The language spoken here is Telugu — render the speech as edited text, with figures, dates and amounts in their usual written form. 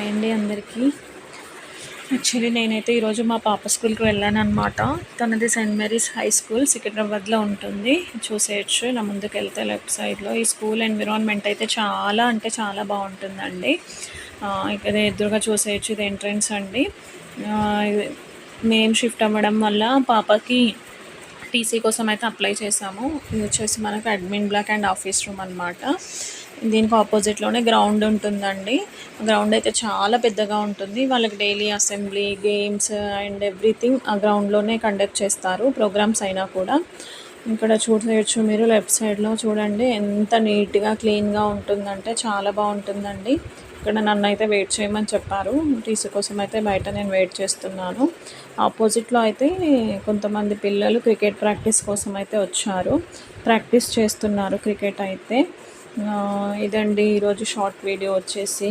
హాయ్ అండి అందరికీ. యాక్చువల్లీ నేనైతే ఈరోజు మా పాప స్కూల్కి వెళ్ళాను అనమాట. తనది సెయింట్ మేరీస్ హై స్కూల్ సికింద్రాబాద్లో ఉంటుంది. చూసేయచ్చు ఇలా ముందుకు వెళ్తే లెఫ్ట్ సైడ్లో. ఈ స్కూల్ ఎన్విరాన్మెంట్ అయితే చాలా అంటే చాలా బాగుంటుందండి. ఇక్కడ ఎదురుగా చూసేయచ్చు, ఇది ఎంట్రన్స్ అండి. మేము షిఫ్ట్ అవ్వడం వల్ల పాపకి టీసీ కోసం అయితే అప్లై చేసాము. ఇది వచ్చేసి మనకు admin block and office room అనమాట. దీనికి ఆపోజిట్లోనే గ్రౌండ్ ఉంటుందండి. గ్రౌండ్ అయితే చాలా పెద్దగా ఉంటుంది. వాళ్ళకి daily assembly, games and everything ఆ గ్రౌండ్లోనే కండక్ట్ చేస్తారు, ప్రోగ్రామ్స్ అయినా కూడా. ఇక్కడ చూసేయచ్చు మీరు లెఫ్ట్ సైడ్లో చూడండి, ఎంత నీట్గా క్లీన్గా ఉంటుందంటే చాలా బాగుంటుందండి. ఇక్కడ నన్ను అయితే వెయిట్ చేయమని చెప్పారు. టీసీ కోసం అయితే బయట నేను వెయిట్ చేస్తున్నాను. ఆపోజిట్లో అయితే కొంతమంది పిల్లలు క్రికెట్ ప్రాక్టీస్ కోసం అయితే వచ్చారు, ప్రాక్టీస్ చేస్తున్నారు క్రికెట్ అయితే. ఇదండి ఈరోజు షార్ట్ వీడియో వచ్చేసి.